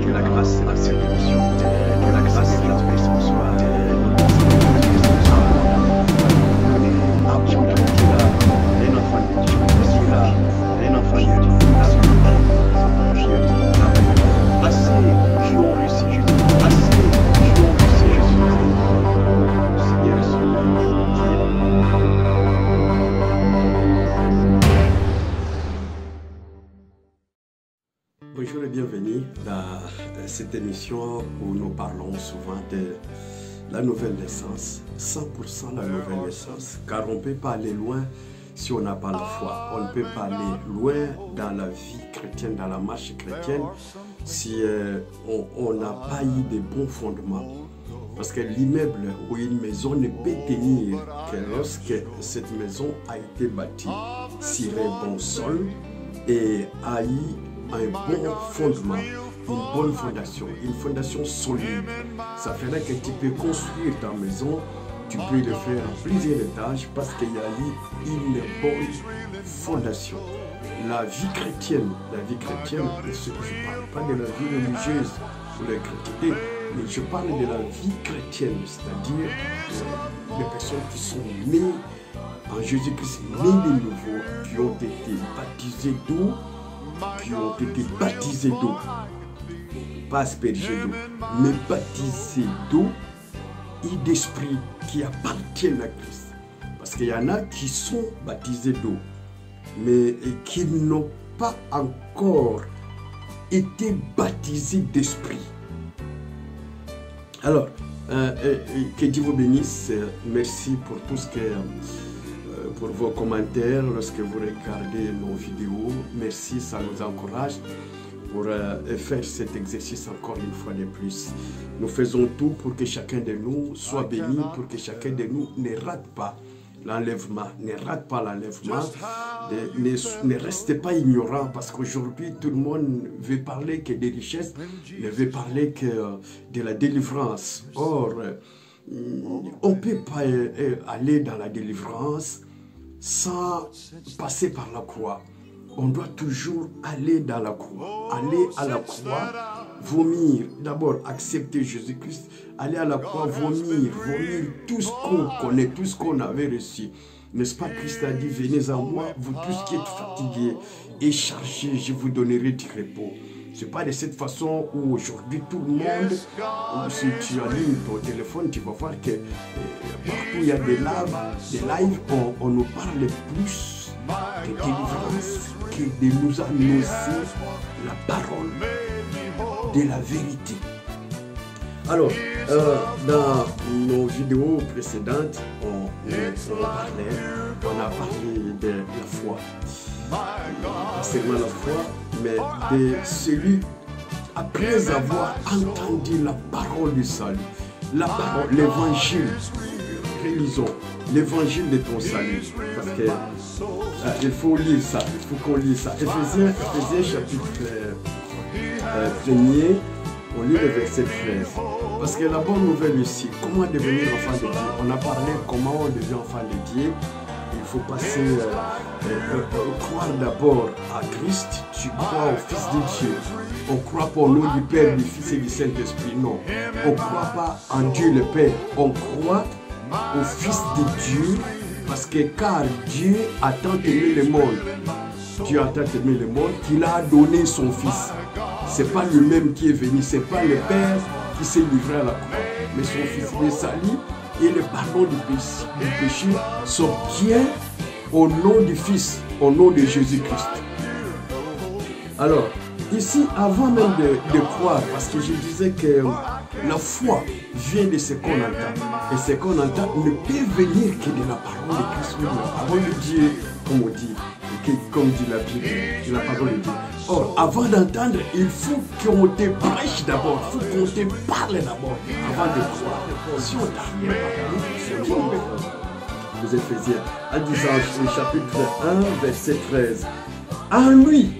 Que la grâce de cette émission, que la grâce de notre esprit soit Bonjour et bienvenue dans cette émission où nous parlons souvent de la nouvelle naissance, 100% la nouvelle naissance, car on ne peut pas aller loin si on n'a pas la foi. On ne peut pas aller loin dans la vie chrétienne, dans la marche chrétienne, si on n'a pas eu de bons fondements. Parce que l'immeuble ou une maison ne peut tenir que lorsque cette maison a été bâtie sur un bon sol et a eu un bon fondement, une bonne fondation, une fondation solide. Ça ferait que tu peux construire ta maison, tu peux le faire en plusieurs étages parce qu'il y a eu une bonne fondation. La vie chrétienne, je ne parle pas de la vie religieuse ou de la chrétienté, mais je parle de la vie chrétienne, c'est-à-dire les personnes qui sont nées en Jésus-Christ, nées de nouveau, qui ont été baptisées d'eau, pas aspergés d'eau, mais baptisés d'eau et d'esprit qui appartiennent à Christ. Parce qu'il y en a qui sont baptisés d'eau, mais qui n'ont pas encore été baptisés d'esprit. Alors, que Dieu vous bénisse. Merci pour tout ce que... pour vos commentaires lorsque vous regardez nos vidéos. Merci, ça nous encourage pour faire cet exercice encore une fois de plus. Nous faisons tout pour que chacun de nous soit béni, pour que chacun de nous ne rate pas l'enlèvement. Ne rate pas l'enlèvement. Ne restez pas ignorant parce qu'aujourd'hui tout le monde veut parler que des richesses, ne veut parler que de la délivrance. Or, on ne peut pas aller dans la délivrance sans passer par la croix. On doit toujours aller dans la croix. Aller à la croix, vomir. D'abord, accepter Jésus-Christ. Aller à la croix, vomir tout ce qu'on connaît, tout ce qu'on avait reçu. N'est-ce pas, Christ a dit, venez à moi, vous tous qui êtes fatigués et chargés, je vous donnerai du repos. Ce n'est pas de cette façon où aujourd'hui tout le monde, si tu allumes ton téléphone, tu vas voir que partout il y a des lives, on nous parle plus de délivrance que de nous annoncer la parole de la vérité. Alors, dans nos vidéos précédentes, on a parlé de la foi. Pas seulement la foi, mais de celui, après avoir entendu la parole du salut, la parole, l'évangile, réalisons l'évangile de ton salut. Parce que il faut lire ça, il faut qu'on lise ça. Éphésiens chapitre 1er, on lit le verset 13. Parce que la bonne nouvelle ici, comment devenir enfant de Dieu? On a parlé comment on devient enfant de Dieu. Il faut passer, croire d'abord à Christ, tu crois au Fils de Dieu. On ne croit pas au nom du Père, du Fils et du Saint-Esprit, non. On ne croit pas en Dieu le Père, on croit au Fils de Dieu, parce que car Dieu a tant aimé le monde, Dieu a tant aimé le monde qu'il a donné son Fils. Ce n'est pas lui-même qui est venu, ce n'est pas le Père qui s'est livré à la croix, mais son Fils. Le salut et le pardon du péché s'obtient au nom du Fils, au nom de Jésus-Christ. Alors, ici, avant même de croire, parce que je disais que la foi vient de ce qu'on entend. Et ce qu'on entend ne peut venir que de la parole de Christ, de la parole de Dieu, comme on dit, comme dit la Bible, de la parole de Dieu. Or, avant d'entendre, il faut qu'on te prêche d'abord, il faut qu'on te parle d'abord, avant de croire. Si on t'a rien parlé, vous Éphésiens, en disant, chapitre 1, verset 13. En lui,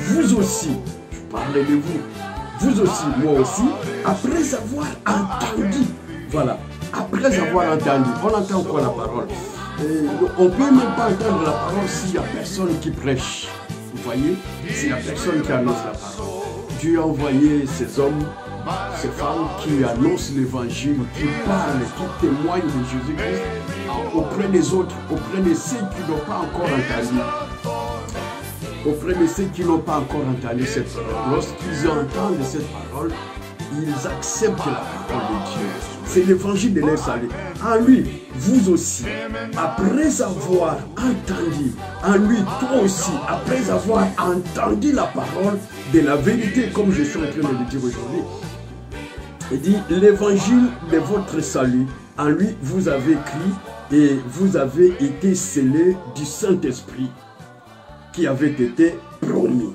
vous aussi, je parlais de vous, vous aussi, moi aussi, après avoir entendu, voilà, après avoir entendu, on entend quoi la parole? On ne peut même pas entendre la parole s'il n'y a personne qui prêche. Vous voyez, c'est la personne qui annonce la parole. Dieu a envoyé ces hommes, ces femmes qui annoncent l'évangile, qui parlent, qui témoignent de Jésus-Christ auprès des autres, auprès de ceux qui n'ont pas encore entendu. Auprès de ceux qui n'ont pas encore entendu cette parole. Lorsqu'ils entendent cette parole, ils acceptent la parole de Dieu. C'est l'évangile de leur salut. En lui, vous aussi, après avoir entendu, en lui, toi aussi, après avoir entendu la parole de la vérité, comme je suis en train de le dire aujourd'hui, il dit, l'évangile de votre salut, en lui, vous avez cru et vous avez été scellés du Saint-Esprit qui avait été promis,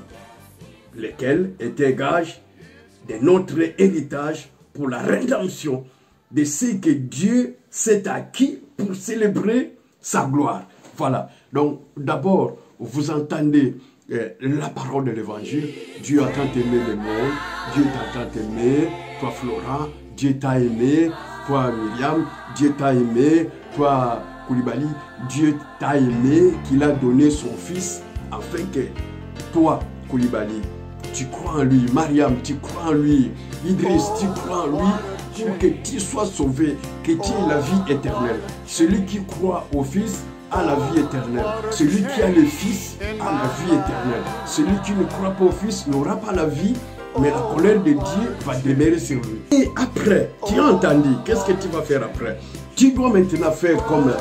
lequel était gage de notre héritage pour la rédemption de ce que Dieu s'est acquis pour célébrer sa gloire. Voilà. Donc, d'abord, vous entendez la parole de l'évangile. Dieu a tant aimé le monde. Dieu t'a tant aimé. Toi, Florent, Dieu t'a aimé. Toi, Myriam, Dieu t'a aimé. Toi, Koulibaly, Dieu t'a aimé, qu'il a donné son fils afin que toi, Koulibaly, tu crois en lui. Mariam, tu crois en lui. Idriss, tu crois en lui pour que tu sois sauvé, que tu aies la vie éternelle. Celui qui croit au Fils a la vie éternelle. Celui qui a le Fils a la vie éternelle. Celui qui ne croit pas au Fils n'aura pas la vie, mais la colère de Dieu va demeurer sur lui. Et après, tu as entendu, qu'est-ce que tu vas faire après? Tu dois maintenant faire comme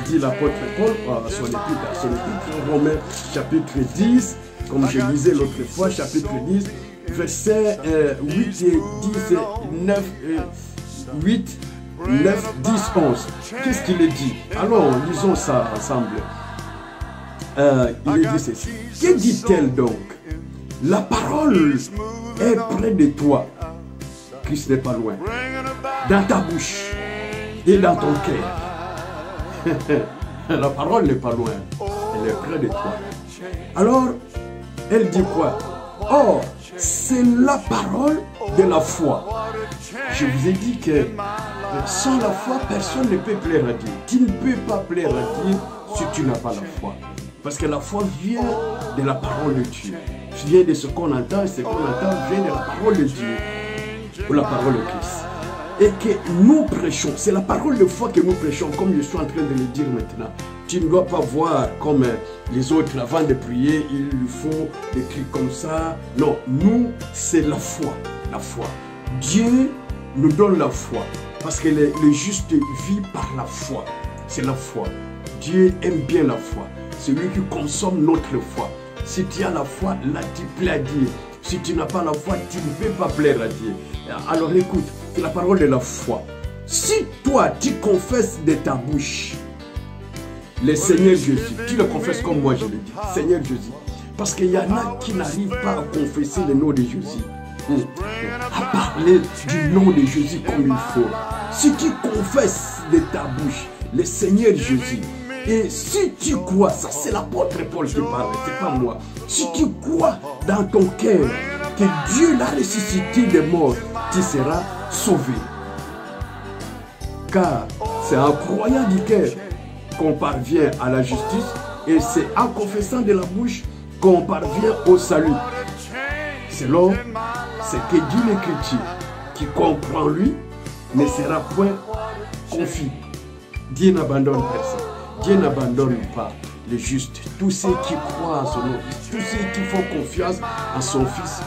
dit l'apôtre Paul à son épître, Romains chapitre 10, comme je disais l'autre fois, chapitre 10, versets 8 et 10, 9, 8, 9, 10, 11. Qu'est-ce qu'il est dit? Alors, lisons ça ensemble. Il est dit ceci. Que dit-elle donc? La parole est près de toi. Christ n'est pas loin. Dans ta bouche et dans ton cœur. La parole n'est pas loin. Elle est près de toi. Alors, elle dit quoi? Or, c'est la parole de la foi. Je vous ai dit que sans la foi, personne ne peut plaire à Dieu. Tu ne peux pas plaire à Dieu si tu n'as pas la foi. Parce que la foi vient de la parole de Dieu. Vient de ce qu'on entend, et ce qu'on entend vient de la parole de Dieu. Ou la parole de Christ. Et que nous prêchons, c'est la parole de foi que nous prêchons, comme je suis en train de le dire maintenant. Tu ne dois pas voir comme les autres, avant de prier, il lui faut des cris comme ça. Non, nous, c'est la foi. La foi. Dieu nous donne la foi. Parce que le juste vit par la foi. C'est la foi. Dieu aime bien la foi. C'est lui qui consomme notre foi. Si tu as la foi, là tu plais à Dieu. Si tu n'as pas la foi, tu ne peux pas plaire à Dieu. Alors écoute, c'est la parole de la foi. Si toi, tu confesses de ta bouche le Seigneur Jésus, tu le confesses comme moi je le dis, Seigneur Jésus. Parce qu'il y en a qui n'arrivent pas à confesser le nom de Jésus. À parler du nom de Jésus comme il faut. Si tu confesses de ta bouche le Seigneur Jésus, et si tu crois, ça c'est l'apôtre Paul qui parle, c'est pas moi. Si tu crois dans ton cœur que Dieu l'a ressuscité des morts, tu seras sauvé. Car c'est en croyant du cœur qu'on parvient à la justice et c'est en confessant de la bouche qu'on parvient au salut. Selon ce que dit l'Écriture, qui comprend lui ne sera point confus. Dieu n'abandonne personne. Dieu n'abandonne pas les justes. Tous ceux qui croient en son nom, tous ceux qui font confiance en son Fils,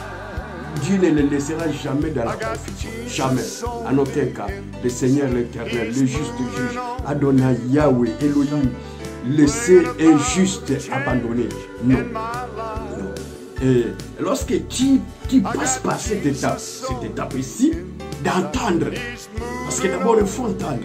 Dieu ne les laissera jamais dans la confusion. Jamais. En aucun cas. Le Seigneur l'Éternel, le juste juge, Adonai, Yahweh, Elohim, laisser un juste abandonné. Non. Non. Et lorsque tu passes par cette étape ici, d'entendre. Parce que d'abord, il faut entendre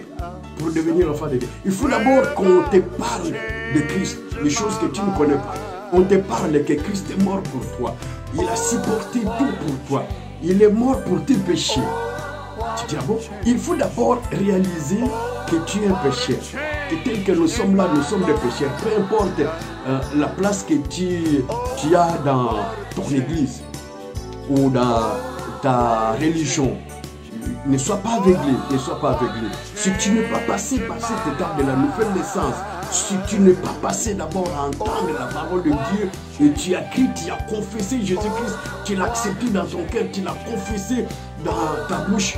pour devenir enfant de Dieu. Il faut d'abord qu'on te parle de Christ, des choses que tu ne connais pas. On te parle que Christ est mort pour toi. Il a supporté tout pour toi. Il est mort pour tes péchés. Tu dis, ah bon? Il faut d'abord réaliser que tu es un pécheur. Que tel que nous sommes là, nous sommes des pécheurs. Peu importe la place que tu as dans ton église ou dans ta religion. ne sois pas aveuglé, ne sois pas aveuglé. Si tu n'es pas passé par cette étape de la nouvelle naissance, si tu n'es pas passé d'abord à entendre la parole de Dieu, et tu as crié, tu as confessé Jésus-Christ, tu l'as accepté dans ton cœur, tu l'as confessé dans ta bouche,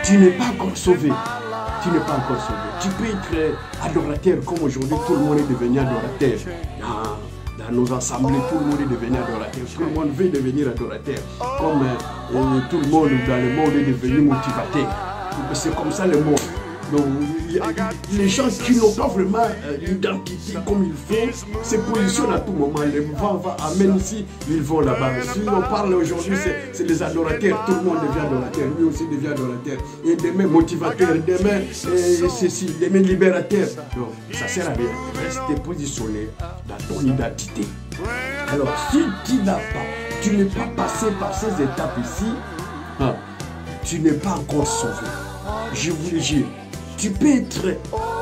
tu n'es pas encore sauvé. Tu n'es pas encore sauvé. Tu peux être adorateur comme aujourd'hui, tout le monde est devenu adorateur. Dans nos assemblées, tout le monde est devenu adorateur. Tout le monde veut devenir adorateur. Comme tout le monde dans le monde est devenu motivateur. C'est comme ça le monde. Donc, les gens qui n'ont pas vraiment l'identité comme il faut se positionnent à tout moment. Le vent va amène ici, ils vont là-bas. Si on parle aujourd'hui, c'est les adorateurs. Tout le monde devient adorateur. Lui aussi devient adorateur. Et demain motivateur, demain ceci, demain libérateur. Donc, ça sert à rien. Reste positionné dans ton identité. Alors, si tu n'es pas passé par ces étapes ici, tu n'es pas encore sauvé. Je vous le dis. Tu peux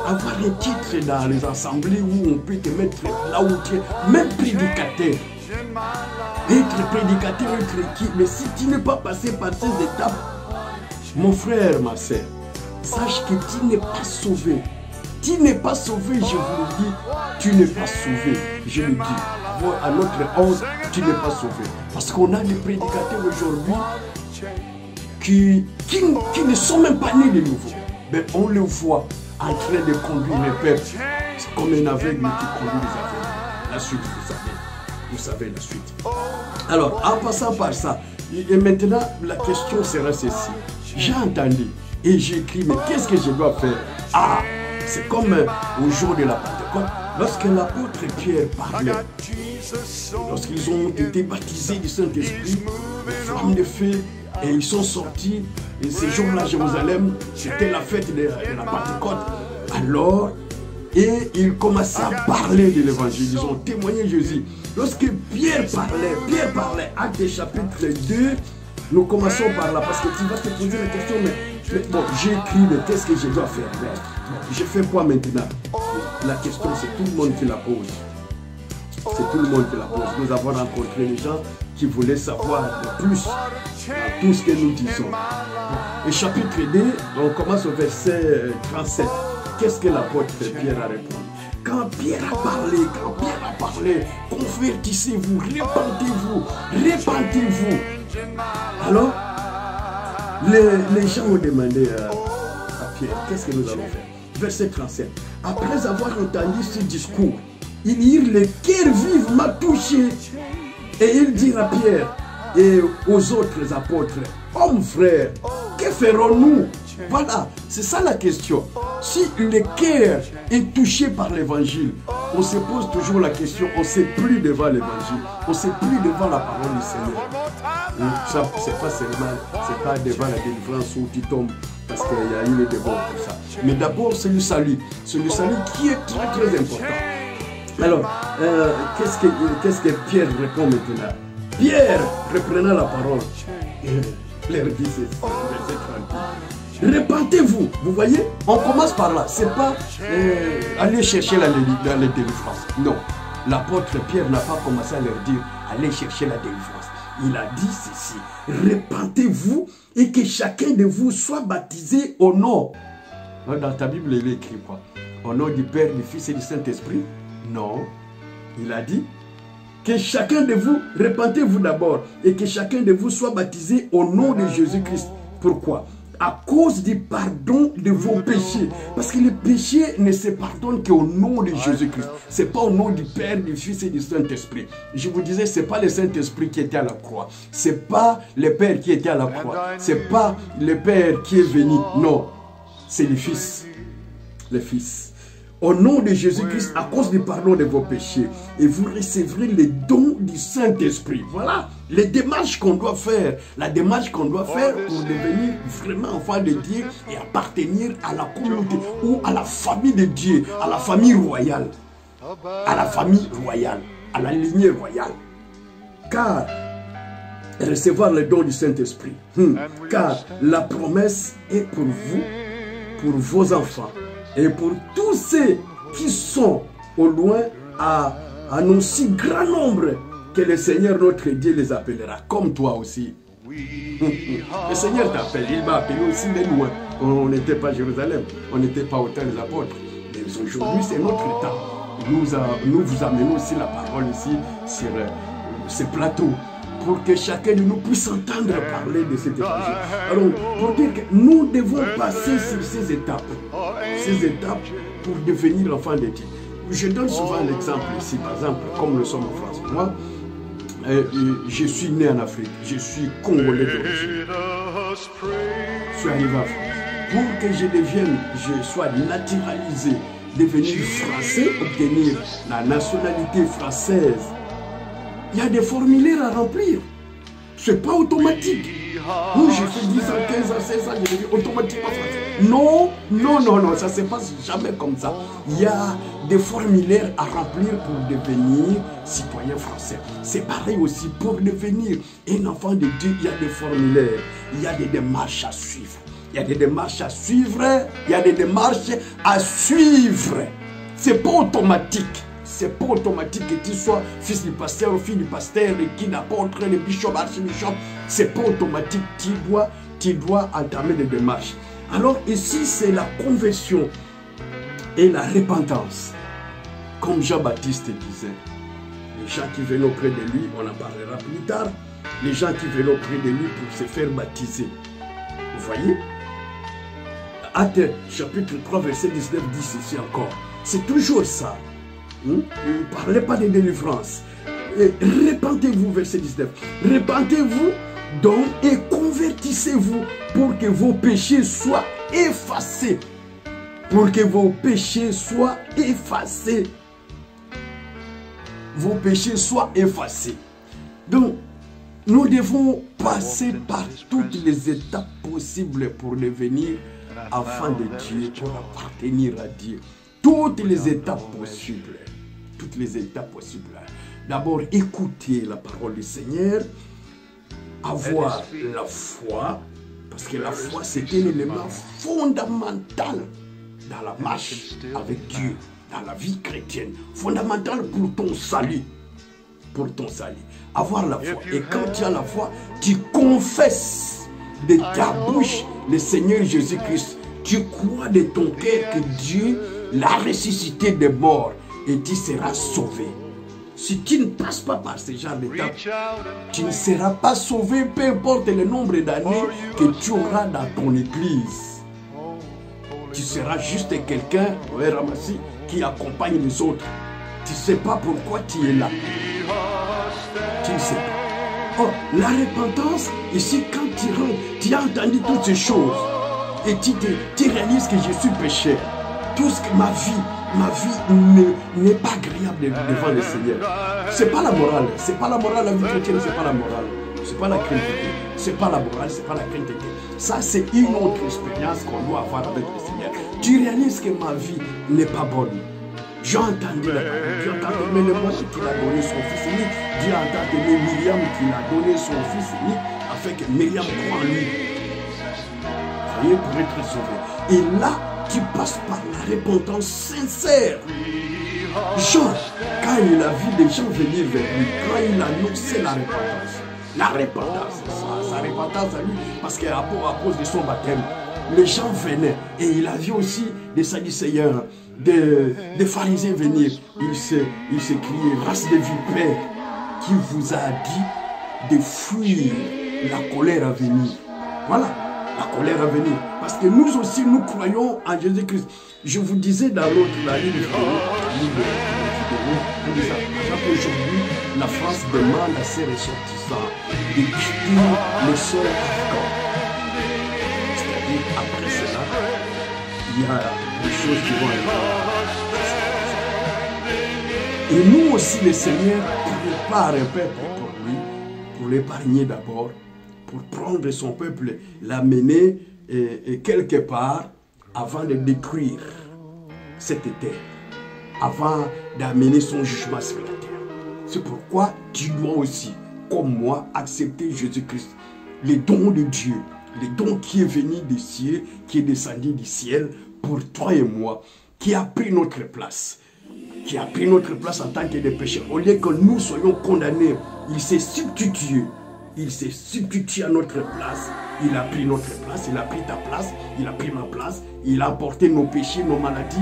avoir un titre dans les assemblées où on peut te mettre là où tu es, même prédicateur. Être prédicateur, être qui, mais si tu n'es pas passé par ces étapes, mon frère, ma soeur, sache que tu n'es pas sauvé. Tu n'es pas sauvé, je vous le dis, tu n'es pas sauvé. Je le dis, à notre honte, tu n'es pas sauvé. Parce qu'on a des prédicateurs aujourd'hui qui ne sont même pas nés de nouveau. Mais on le voit en train de conduire le peuple. C'est comme un aveugle qui conduit les aveugles. La suite, vous savez la suite. Alors, en passant par ça, et maintenant, la question sera ceci. J'ai entendu et j'ai écrit, mais qu'est-ce que je dois faire? Ah, c'est comme au jour de la Pentecôte, lorsque l'apôtre Pierre parlait, lorsqu'ils ont été baptisés du Saint-Esprit, les flammes de feu, et ils sont sortis, et ce jour-là, Jérusalem, c'était la fête de la Pentecôte. Alors, et ils commençaient à parler de l'évangile, ils ont témoigné Jésus. Lorsque Pierre parlait, Actes chapitre 2, nous commençons par là, parce que tu vas te poser la question, mais bon, j'ai écrit, mais qu'est-ce que je dois faire? Mais, bon, je fais quoi maintenant? La question, c'est tout le monde qui la pose. C'est tout le monde qui la pose. Nous avons rencontré des gens qui voulaient savoir plus tout ce que nous disons. Et chapitre 2, on commence au verset 37. Qu'est-ce que l'apôtre Pierre a répondu? Quand Pierre a parlé, convertissez-vous, répentez-vous. Alors, les gens ont demandé à Pierre, qu'est-ce que nous allons faire? Verset 37. Après avoir entendu ce discours, ils eurent le cœur vivement touché. Et ils dirent à Pierre et aux autres apôtres, hommes frères, que ferons-nous? Voilà, c'est ça la question. Si le cœur est touché par l'évangile, on se pose toujours la question, on ne sait plus devant l'évangile, on ne sait plus devant la parole du Seigneur. Ça, c'est pas seulement, c'est pas devant la délivrance où tu tombes, parce qu'il y a eu le débat pour ça. Mais d'abord, c'est le salut qui est très très important. Alors, qu'est-ce que Pierre répond maintenant? Pierre, reprenant la parole, leur dit ceci, verset 38. Repentez-vous, vous voyez, on commence par là. C'est pas aller chercher la délivrance. Non, l'apôtre Pierre n'a pas commencé à leur dire allez chercher la délivrance. Il a dit ceci, repentez-vous et que chacun de vous soit baptisé au nom. Dans ta Bible, il est écrit quoi? Au nom du Père, du Fils et du Saint-Esprit? Non, il a dit que chacun de vous, repentez-vous d'abord, et que chacun de vous soit baptisé au nom de Jésus-Christ. Pourquoi? À cause du pardon de vos péchés. Parce que les péchés ne se pardonnent qu'au nom de Jésus-Christ. Ce n'est pas au nom du Père, du Fils et du Saint-Esprit. Je vous disais, ce n'est pas le Saint-Esprit qui était à la croix. Ce n'est pas le Père qui était à la croix. Ce n'est pas le Père qui est venu. Non, c'est le Fils. Le Fils. Au nom de Jésus-Christ, à cause du pardon de vos péchés, et vous recevrez les dons du Saint-Esprit. Voilà les démarches qu'on doit faire. La démarche qu'on doit faire pour devenir vraiment enfant de Dieu et appartenir à la communauté ou à la famille de Dieu, à la famille royale. À la famille royale, à la lignée royale. Car recevoir les dons du Saint-Esprit. Car la promesse est pour vous, pour vos enfants. Et pour tous ceux qui sont au loin, à un aussi grand nombre que le Seigneur notre Dieu les appellera, comme toi aussi. Le Seigneur t'appelle, il m'a appelé aussi de loin. On n'était pas à Jérusalem, on n'était pas au temps des apôtres. Mais aujourd'hui, c'est notre temps. Nous vous amenons aussi la parole ici sur ce plateau pour que chacun de nous puisse entendre parler de cet évangile. Alors, pour dire que nous devons passer sur ces étapes pour devenir enfants de Dieu. Je donne souvent l'exemple ici, par exemple, comme nous sommes en France. Moi, je suis né en Afrique, je suis congolais d'origine. Je suis arrivé en France. Pour que je sois naturalisé, devenir français, obtenir la nationalité française, il y a des formulaires à remplir. Ce n'est pas automatique. Moi, j'ai fait 10 ans, 15 ans, 16 ans, je deviens automatiquement français. Non, non, non, non, ça ne se passe jamais comme ça. Il y a des formulaires à remplir pour devenir citoyen français. C'est pareil aussi, pour devenir un enfant de Dieu, il y a des formulaires, il y a des démarches à suivre. Il y a des démarches à suivre, il y a des démarches à suivre. Ce n'est pas automatique. C'est pas automatique que tu sois fils du pasteur ou fille du pasteur, qui d'apôtre, le bishop, archbishop. C'est pas automatique. Tu dois entamer des démarches. Alors ici, c'est la conversion et la repentance. Comme Jean-Baptiste disait, les gens qui venaient auprès de lui, on en parlera plus tard, les gens qui venaient auprès de lui pour se faire baptiser. Vous voyez? Actes chapitre 3, verset 19 dit ceci encore. C'est toujours ça. Ne parlez pas de délivrance. Repentez-vous, verset 19. Repentez-vous donc et convertissez-vous pour que vos péchés soient effacés. Pour que vos péchés soient effacés. Vos péchés soient effacés. Donc, nous devons passer par toutes les étapes possibles pour devenir enfants de Dieu, pour appartenir à Dieu. Toutes les étapes possibles. Toutes les étapes possibles. D'abord, écouter la parole du Seigneur, avoir la foi, parce que la foi, c'est un élément fondamental dans la marche avec Dieu, dans la vie chrétienne. Fondamental pour ton salut. Pour ton salut. Avoir la foi. Et quand tu as la foi, tu confesses de ta bouche le Seigneur Jésus-Christ. Tu crois de ton cœur que Dieu l'a ressuscité des morts et tu seras sauvé. Si tu ne passes pas par ce genre d'étape, tu ne seras pas sauvé, peu importe le nombre d'années que tu auras dans ton église. Tu seras juste quelqu'un, Ramassi, qui accompagne les autres. Tu ne sais pas pourquoi tu es là. Tu ne sais pas. Oh, la repentance, ici, quand tu as entendu toutes ces choses, et tu réalises que je suis pécheur, tout ce que ma vie n'est pas agréable devant le Seigneur. C'est pas la morale, c'est pas la morale, la vie chrétienne, c'est pas la morale, c'est pas la chrétienté, c'est pas la morale, c'est pas la chrétienté. Ça, c'est une autre expérience qu'on doit avoir avec le Seigneur. Tu réalises que ma vie n'est pas bonne. J'ai entendu la parole, j'ai entendu le monde qu'il a donné son fils unique, j'ai entendu Myriam qu'il a donné son fils unique, afin que Myriam croit en lui. Vous voyez, pour être sauvé. Et là, tu passes par la repentance sincère. Jean, quand il a vu des gens venir vers lui, quand il a annoncé la repentance, sa repentance à lui, parce qu'à cause de son baptême, les gens venaient et il a vu aussi des Sadducéens, des pharisiens venir. Il s'est crié, race de vipères, qui vous a dit de fuir la colère à venir. Voilà. La colère à venir. Parce que nous aussi, nous croyons en Jésus-Christ. Je vous disais dans l'autre, la ligne de aujourd'hui, la France demande à ses ressortissants de quitter le sol afghan. C'est-à-dire, après cela, il y a des choses qui vont arriver. Et nous aussi, le Seigneur prépare un peuple pour lui, pour l'épargner d'abord, pour prendre son peuple, l'amener quelque part avant de détruire cette terre, avant d'amener son jugement sur la terre. C'est pourquoi tu dois aussi, comme moi, accepter Jésus-Christ, les dons de Dieu, les dons qui est venu du ciel, qui est descendu du ciel pour toi et moi, qui a pris notre place. Qui a pris notre place en tant que des pécheurs. Au lieu que nous soyons condamnés, il s'est substitué. il s'est substitué à notre place. Il a pris notre place, il a pris ta place, il a pris ma place. Il a porté nos péchés, nos maladies.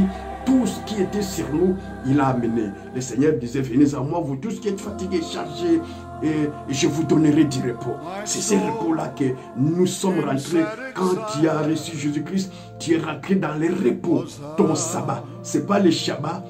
Tout ce qui était sur nous, il a amené. Le Seigneur disait, venez à moi, vous tous qui êtes fatigués, chargés, et je vous donnerai du repos. C'est ce repos-là que nous sommes rentrés. Quand tu as reçu Jésus-Christ, tu es rentré dans le repos, ton sabbat. Ce n'est pas le Shabbat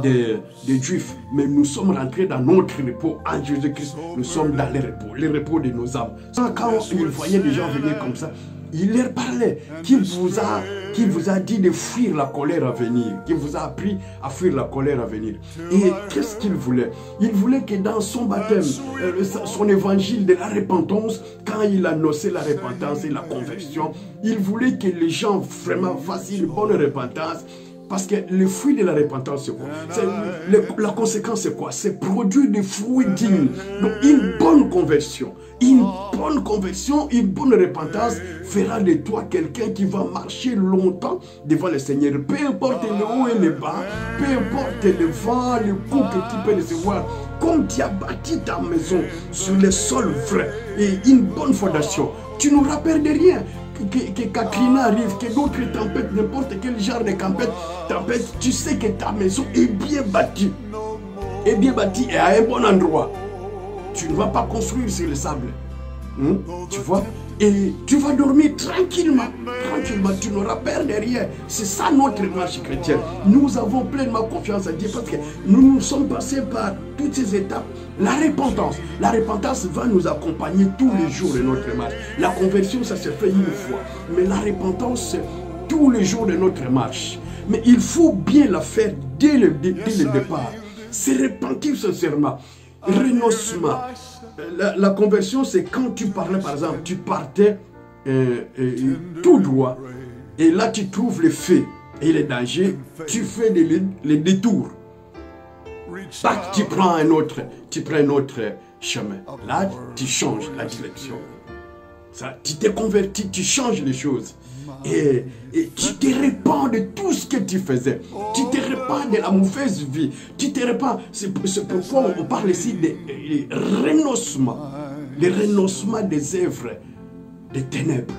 des Juifs, mais nous sommes rentrés dans notre repos en Jésus-Christ. Nous sommes dans le repos de nos âmes. Quand il voyait les gens venir comme ça, il leur parlait, qui vous a dit de fuir la colère à venir, qui vous a appris à fuir la colère à venir. Et qu'est-ce qu'il voulait? Il voulait que dans son baptême, son évangile de la repentance, quand il annonçait la repentance et la conversion, il voulait que les gens vraiment fassent une bonne repentance. Parce que le fruit de la repentance, c'est quoi? La conséquence, c'est quoi? C'est produire des fruits dignes. Donc, une bonne conversion. Une bonne conversion, une bonne repentance fera de toi quelqu'un qui va marcher longtemps devant le Seigneur. Peu importe le haut et le bas, peu importe le vent, le coup que tu peux recevoir. Comme tu as bâti ta maison sur le sol vrai et une bonne fondation, tu n'auras peur de rien. Que Katrina arrive, que d'autres tempêtes, n'importe quel genre de tempête, tu sais que ta maison est bien bâtie. Est bien bâtie et à un bon endroit. Tu ne vas pas construire sur le sable. Tu vois? Et tu vas dormir tranquillement. Tranquillement, tu n'auras peur de rien. C'est ça notre marche chrétienne. Nous avons pleinement confiance à Dieu parce que nous sommes passés par toutes ces étapes. La repentance va nous accompagner tous les jours de notre marche. La conversion, ça se fait une fois. Mais la repentance, c'est tous les jours de notre marche. Mais il faut bien la faire dès le départ. C'est repentir sincèrement. Renoncement. La conversion, c'est quand tu parlais, par exemple, tu partais tout droit. Et là, tu trouves les faits et les dangers. Tu fais les détours. Tac, tu prends un autre chemin. Là, tu changes la direction. Ça, tu t'es converti, tu changes les choses. Et tu te répands de tout ce que tu faisais. Tu te répands de la mauvaise vie. Tu te répands. C'est pourquoi on parle ici de renoncement. Le renoncement des œuvres des ténèbres.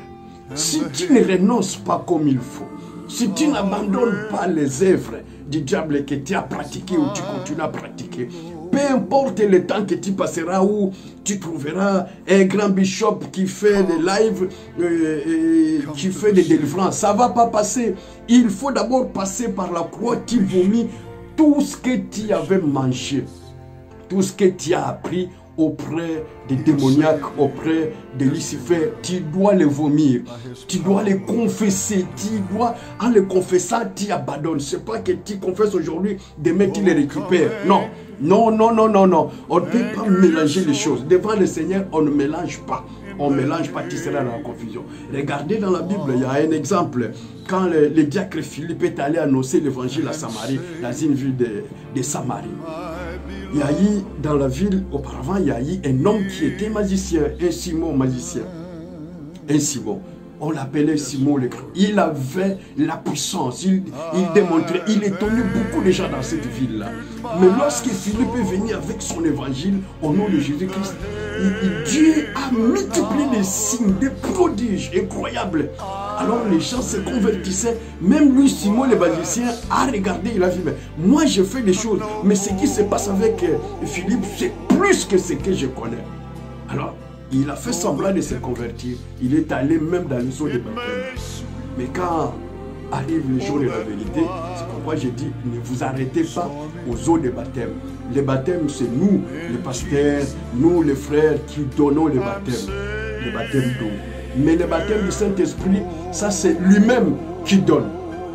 Si tu ne renonces pas comme il faut, si tu n'abandonnes pas les œuvres du diable que tu as pratiquées ou tu continues à pratiquer, peu importe le temps que tu passeras où tu trouveras un grand bishop qui fait des lives, qui fait des délivrances, ça ne va pas passer. Il faut d'abord passer par la croix. Tu vomis tout ce que tu avais mangé, tout ce que tu as appris auprès des démoniaques, auprès de Lucifer. Tu dois les vomir, tu dois les confesser, en les confessant, tu abandonnes. Ce n'est pas que tu confesses aujourd'hui, demain tu les récupères. Non. Non, non, non, non, non. On ne peut pas mélanger les choses. Devant le Seigneur, on ne mélange pas. On ne mélange pas, tu seras dans la confusion. Regardez dans la Bible, il y a un exemple. Quand le diacre Philippe est allé annoncer l'évangile à Samarie, dans une ville de Samarie, il y a eu dans la ville, auparavant, il y a eu un homme qui était magicien, un Simon magicien. Un Simon. On l'appelait Simon le Grand. Il avait la puissance, il démontrait, il étonnait beaucoup de gens dans cette ville-là. Mais lorsque Philippe est venu avec son évangile au nom de Jésus-Christ, Dieu a multiplié des signes, des prodiges incroyables. Alors les gens se convertissaient. Même lui, Simon le magicien, a regardé, il a dit, mais moi je fais des choses, mais ce qui se passe avec Philippe, c'est plus que ce que je connais. Alors, il a fait semblant de se convertir. Il est allé même dans les eaux de baptême. Mais quand arrive le jour de la vérité, c'est pourquoi j'ai dit, ne vous arrêtez pas aux eaux de baptême. Le baptême, c'est nous, les pasteurs, nous, les frères, qui donnons le baptême d'eau. Mais le baptême du Saint-Esprit, ça c'est lui-même qui donne.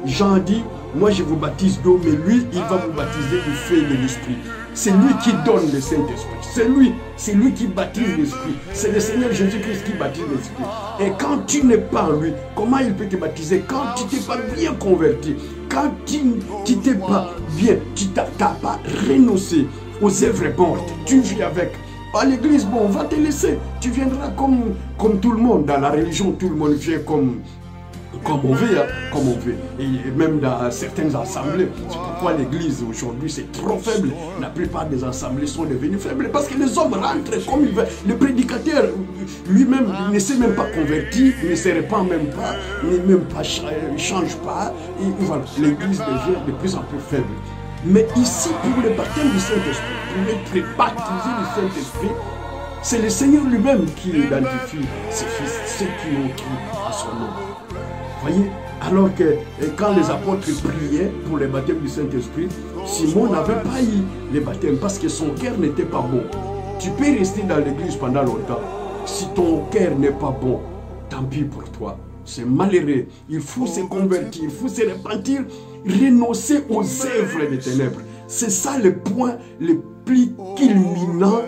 Jean dit, moi je vous baptise d'eau, mais lui, il va vous baptiser du feu et de l'Esprit. C'est lui qui donne le Saint-Esprit. C'est lui qui baptise l'Esprit. C'est le Seigneur Jésus-Christ qui baptise l'Esprit. Et quand tu n'es pas en lui, comment il peut te baptiser? Quand tu t'es pas bien converti, quand tu t'es pas bien, tu n'as pas renoncé aux œuvres mortes, tu vis avec. À l'église, bon, on va te laisser. Tu viendras comme tout le monde. Dans la religion, tout le monde vient Comme on veut, hein, comme on veut. Et même dans certaines assemblées. C'est pourquoi l'église aujourd'hui c'est trop faible. La plupart des assemblées sont devenues faibles parce que les hommes rentrent comme ils veulent. Le prédicateur lui-même ne s'est même pas converti, ne se répand même pas, ne change pas. Et voilà, l'église devient de plus en plus faible. Mais ici, pour le baptême du Saint-Esprit, pour être baptisé du Saint-Esprit, c'est le Seigneur lui-même qui identifie ses fils, ceux qui ont cru à son nom. Voyez, alors que quand les apôtres priaient pour le baptême du Saint-Esprit, Simon n'avait pas eu le baptême parce que son cœur n'était pas bon. Tu peux rester dans l'église pendant longtemps. Si ton cœur n'est pas bon, tant pis pour toi. C'est malheureux. Il faut se convertir, il faut se repentir, renoncer aux œuvres des ténèbres. C'est ça le point le plus culminant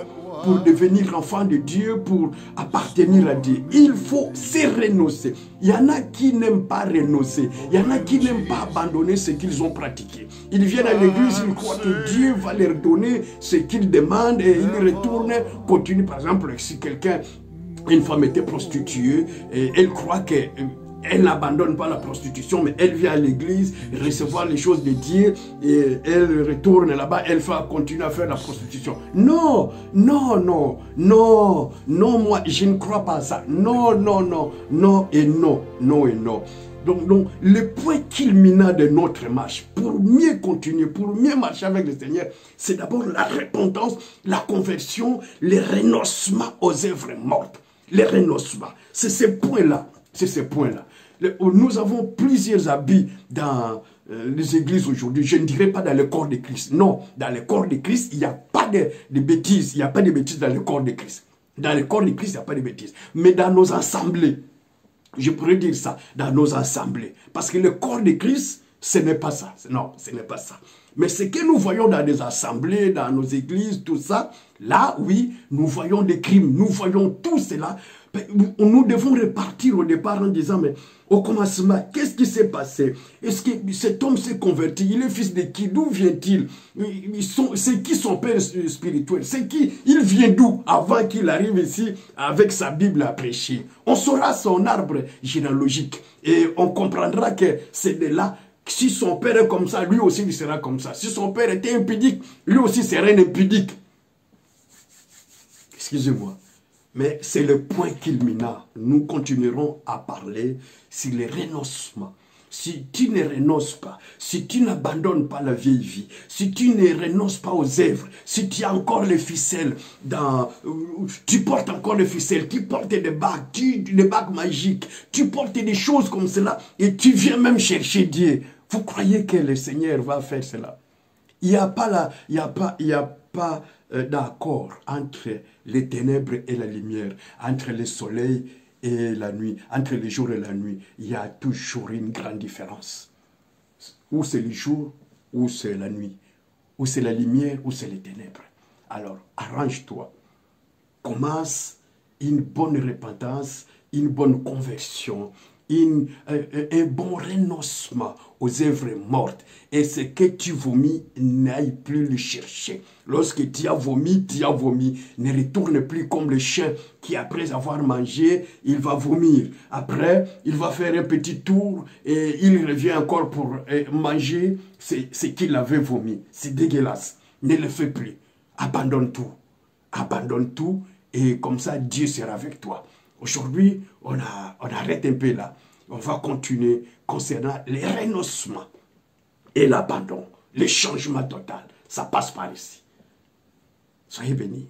pour devenir enfant de Dieu, pour appartenir à Dieu. Il faut se renoncer. Il y en a qui n'aiment pas renoncer. Il y en a qui n'aiment pas abandonner ce qu'ils ont pratiqué. Ils viennent à l'église, ils croient que Dieu va leur donner ce qu'ils demandent et ils retournent, continuent. Par exemple, si quelqu'un, une femme était prostituée, et elle croit que elle n'abandonne pas la prostitution, mais elle vient à l'église recevoir les choses de Dieu et elle retourne là-bas, elle va continuer à faire la prostitution. Non, non, non, non, non, moi je ne crois pas à ça. Non, non, non, non et non, non et non. Donc, le point culminant de notre marche, pour mieux continuer, pour mieux marcher avec le Seigneur, c'est d'abord la repentance, la conversion, le renoncement aux œuvres mortes. Le renoncement, c'est ce point-là. C'est ce point-là. Nous avons plusieurs habits dans les églises aujourd'hui. Je ne dirais pas dans le corps de Christ. Non, dans le corps de Christ, il n'y a pas de bêtises. Il n'y a pas de bêtises dans le corps de Christ. Dans le corps de Christ, il n'y a pas de bêtises. Mais dans nos assemblées, je pourrais dire ça, dans nos assemblées. Parce que le corps de Christ, ce n'est pas ça. Non, ce n'est pas ça. Mais ce que nous voyons dans des assemblées, dans nos églises, tout ça, là, oui, nous voyons des crimes, nous voyons tout cela. Nous devons repartir au départ en disant, mais au commencement, qu'est-ce qui s'est passé? Est-ce que cet homme s'est converti? Il est fils de qui? D'où vient-il? C'est qui son père spirituel? C'est qui? Il vient d'où avant qu'il arrive ici avec sa Bible à prêcher? On saura son arbre généalogique et on comprendra que c'est de là. Si son père est comme ça, lui aussi il sera comme ça. Si son père était impudique, lui aussi serait impudique. Excusez-moi. Mais c'est le point culminant. Nous continuerons à parler sur le renoncement. Si tu ne renonces pas, si tu n'abandonnes pas la vieille vie, si tu ne renonces pas aux œuvres, si tu as encore les ficelles, tu portes encore les ficelles, tu portes des bagues magiques, tu portes des choses comme cela et tu viens même chercher Dieu. Vous croyez que le Seigneur va faire cela? Il n'y a pas d'accord entre les ténèbres et la lumière, entre le soleil et la nuit, entre le jour et la nuit. Il y a toujours une grande différence. Ou c'est le jour, ou c'est la nuit. Ou c'est la lumière, ou c'est les ténèbres. Alors, arrange-toi. Commence une bonne repentance, une bonne conversion, un bon renoncement aux œuvres mortes. Et ce que tu vomis, n'aille plus le chercher. Lorsque tu as vomi, tu as vomi. Ne retourne plus comme le chien qui, après avoir mangé, il va vomir. Après, il va faire un petit tour et il revient encore pour manger ce qu'il avait vomi. C'est dégueulasse. Ne le fais plus. Abandonne tout. Abandonne tout et comme ça, Dieu sera avec toi. Aujourd'hui, on arrête un peu là. On va continuer concernant les renoncements et l'abandon, le changement total. Ça passe par ici. Soyez bénis.